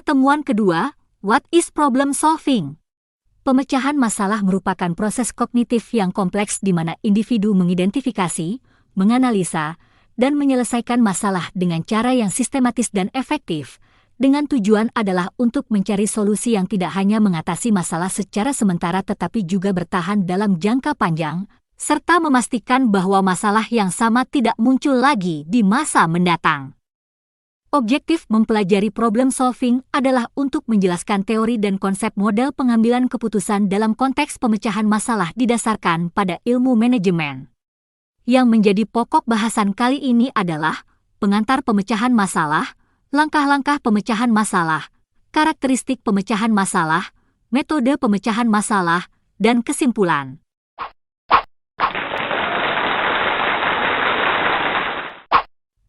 Pertemuan kedua, what is problem solving? Pemecahan masalah merupakan proses kognitif yang kompleks di mana individu mengidentifikasi, menganalisa, dan menyelesaikan masalah dengan cara yang sistematis dan efektif, dengan tujuan adalah untuk mencari solusi yang tidak hanya mengatasi masalah secara sementara tetapi juga bertahan dalam jangka panjang, serta memastikan bahwa masalah yang sama tidak muncul lagi di masa mendatang. Objektif mempelajari problem solving adalah untuk menjelaskan teori dan konsep model pengambilan keputusan dalam konteks pemecahan masalah didasarkan pada ilmu manajemen. Yang menjadi pokok bahasan kali ini adalah pengantar pemecahan masalah, langkah-langkah pemecahan masalah, karakteristik pemecahan masalah, metode pemecahan masalah, dan kesimpulan.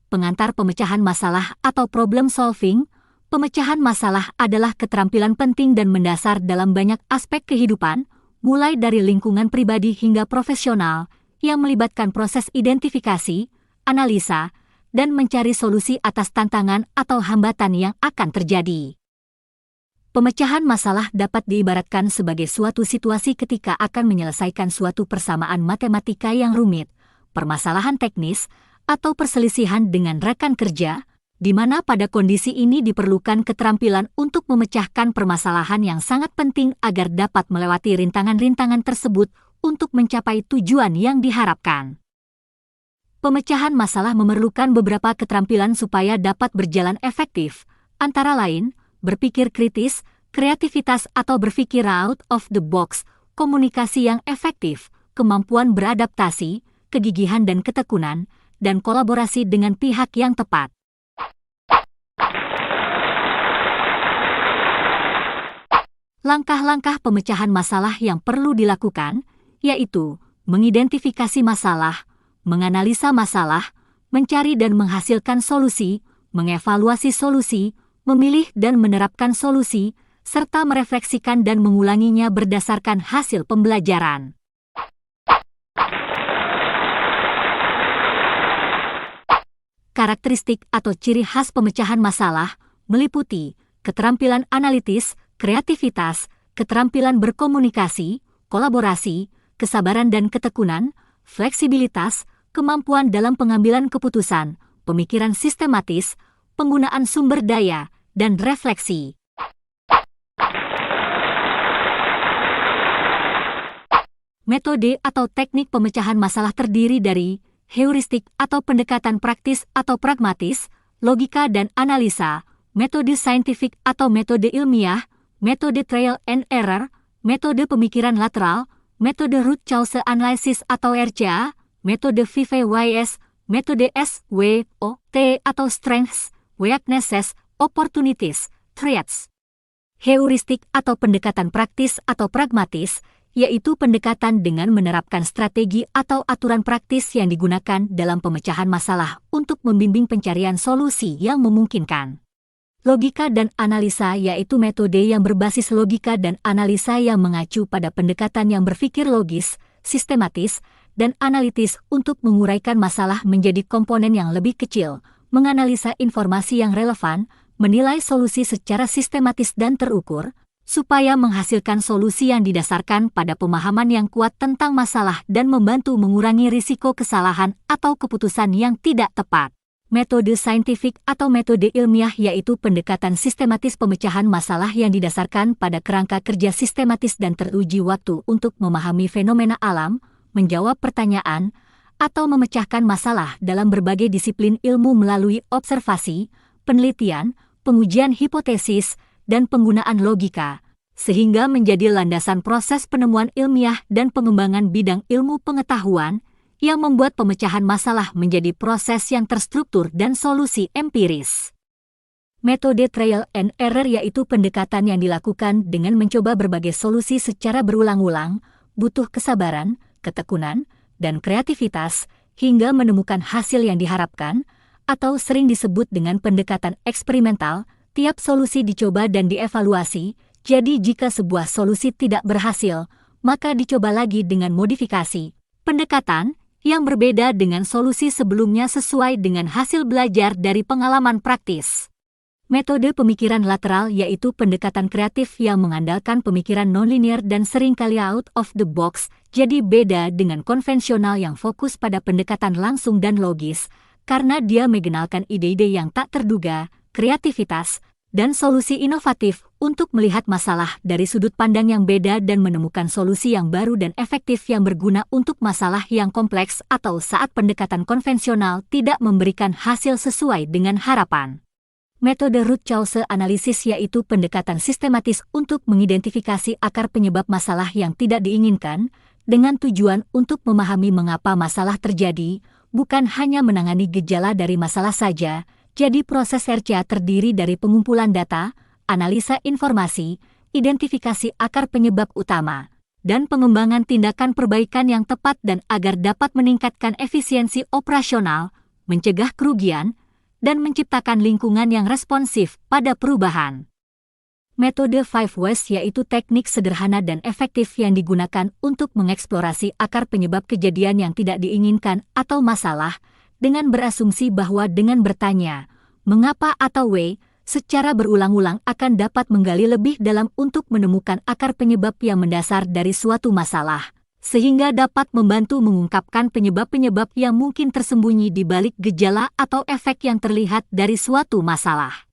Pengantar pemecahan masalah atau problem solving. Pemecahan masalah adalah keterampilan penting dan mendasar dalam banyak aspek kehidupan, mulai dari lingkungan pribadi hingga profesional, yang melibatkan proses identifikasi, analisa, dan mencari solusi atas tantangan atau hambatan yang akan terjadi. Pemecahan masalah dapat diibaratkan sebagai suatu situasi ketika akan menyelesaikan suatu persamaan matematika yang rumit, permasalahan teknis, atau perselisihan dengan rekan kerja, di mana pada kondisi ini diperlukan keterampilan untuk memecahkan permasalahan yang sangat penting agar dapat melewati rintangan-rintangan tersebut untuk mencapai tujuan yang diharapkan. Pemecahan masalah memerlukan beberapa keterampilan supaya dapat berjalan efektif, antara lain, berpikir kritis, kreativitas atau berpikir out of the box, komunikasi yang efektif, kemampuan beradaptasi, kegigihan dan ketekunan, dan kolaborasi dengan pihak yang tepat. Langkah-langkah pemecahan masalah yang perlu dilakukan, yaitu mengidentifikasi masalah, menganalisa masalah, mencari dan menghasilkan solusi, mengevaluasi solusi, memilih dan menerapkan solusi, serta merefleksikan dan mengulanginya berdasarkan hasil pembelajaran. Karakteristik atau ciri khas pemecahan masalah meliputi keterampilan analitis, kreativitas, keterampilan berkomunikasi, kolaborasi, kesabaran dan ketekunan, fleksibilitas, kemampuan dalam pengambilan keputusan, pemikiran sistematis, penggunaan sumber daya, dan refleksi. Metode atau teknik pemecahan masalah terdiri dari heuristik atau pendekatan praktis atau pragmatis, logika dan analisa, metode saintifik atau metode ilmiah, metode trial and error, metode pemikiran lateral, metode root cause analysis atau RCA, metode VVYS, metode SWOT atau strengths, weaknesses, opportunities, threats. Heuristik atau pendekatan praktis atau pragmatis, yaitu pendekatan dengan menerapkan strategi atau aturan praktis yang digunakan dalam pemecahan masalah untuk membimbing pencarian solusi yang memungkinkan. Logika dan analisa yaitu metode yang berbasis logika dan analisa yang mengacu pada pendekatan yang berpikir logis, sistematis, dan analitis untuk menguraikan masalah menjadi komponen yang lebih kecil, menganalisa informasi yang relevan, menilai solusi secara sistematis dan terukur, supaya menghasilkan solusi yang didasarkan pada pemahaman yang kuat tentang masalah dan membantu mengurangi risiko kesalahan atau keputusan yang tidak tepat. Metode saintifik atau metode ilmiah yaitu pendekatan sistematis pemecahan masalah yang didasarkan pada kerangka kerja sistematis dan teruji waktu untuk memahami fenomena alam, menjawab pertanyaan, atau memecahkan masalah dalam berbagai disiplin ilmu melalui observasi, penelitian, pengujian hipotesis, dan penggunaan logika, sehingga menjadi landasan proses penemuan ilmiah dan pengembangan bidang ilmu pengetahuan yang membuat pemecahan masalah menjadi proses yang terstruktur dan solusi empiris. Metode trial and error yaitu pendekatan yang dilakukan dengan mencoba berbagai solusi secara berulang-ulang, butuh kesabaran, ketekunan, dan kreativitas hingga menemukan hasil yang diharapkan, atau sering disebut dengan pendekatan eksperimental. Tiap solusi dicoba dan dievaluasi, jadi jika sebuah solusi tidak berhasil, maka dicoba lagi dengan modifikasi, pendekatan yang berbeda dengan solusi sebelumnya sesuai dengan hasil belajar dari pengalaman praktis. Metode pemikiran lateral yaitu pendekatan kreatif yang mengandalkan pemikiran nonlinear dan seringkali out of the box, jadi beda dengan konvensional yang fokus pada pendekatan langsung dan logis, karena dia mengenalkan ide-ide yang tak terduga, kreativitas, dan solusi inovatif untuk melihat masalah dari sudut pandang yang beda dan menemukan solusi yang baru dan efektif yang berguna untuk masalah yang kompleks atau saat pendekatan konvensional tidak memberikan hasil sesuai dengan harapan. Metode root cause analysis yaitu pendekatan sistematis untuk mengidentifikasi akar penyebab masalah yang tidak diinginkan, dengan tujuan untuk memahami mengapa masalah terjadi, bukan hanya menangani gejala dari masalah saja. Jadi proses RCA terdiri dari pengumpulan data, analisa informasi, identifikasi akar penyebab utama, dan pengembangan tindakan perbaikan yang tepat dan agar dapat meningkatkan efisiensi operasional, mencegah kerugian, dan menciptakan lingkungan yang responsif pada perubahan. Metode 5 Whys yaitu teknik sederhana dan efektif yang digunakan untuk mengeksplorasi akar penyebab kejadian yang tidak diinginkan atau masalah, dengan berasumsi bahwa dengan bertanya, mengapa atau why, secara berulang-ulang akan dapat menggali lebih dalam untuk menemukan akar penyebab yang mendasar dari suatu masalah, sehingga dapat membantu mengungkapkan penyebab-penyebab yang mungkin tersembunyi di balik gejala atau efek yang terlihat dari suatu masalah.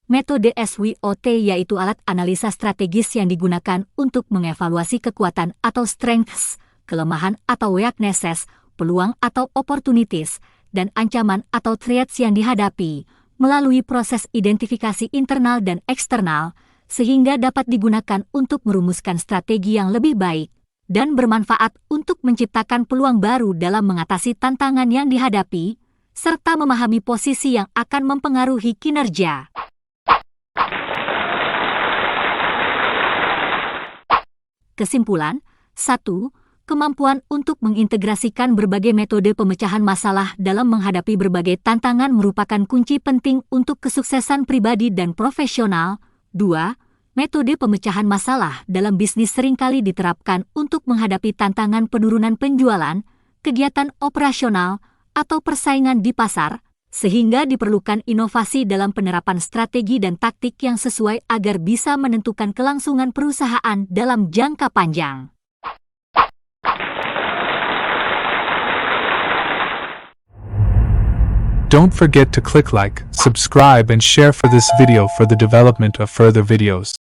Metode SWOT yaitu alat analisa strategis yang digunakan untuk mengevaluasi kekuatan atau strengths, kelemahan atau weaknesses, peluang atau opportunities, dan ancaman atau threats yang dihadapi, melalui proses identifikasi internal dan eksternal, sehingga dapat digunakan untuk merumuskan strategi yang lebih baik dan bermanfaat untuk menciptakan peluang baru dalam mengatasi tantangan yang dihadapi, serta memahami posisi yang akan mempengaruhi kinerja. Kesimpulan, 1. Kemampuan untuk mengintegrasikan berbagai metode pemecahan masalah dalam menghadapi berbagai tantangan merupakan kunci penting untuk kesuksesan pribadi dan profesional. 2. Metode pemecahan masalah dalam bisnis seringkali diterapkan untuk menghadapi tantangan penurunan penjualan, kegiatan operasional, atau persaingan di pasar, sehingga diperlukan inovasi dalam penerapan strategi dan taktik yang sesuai agar bisa menentukan kelangsungan perusahaan dalam jangka panjang. Don't forget to click like, subscribe and share for this video for the development of further videos.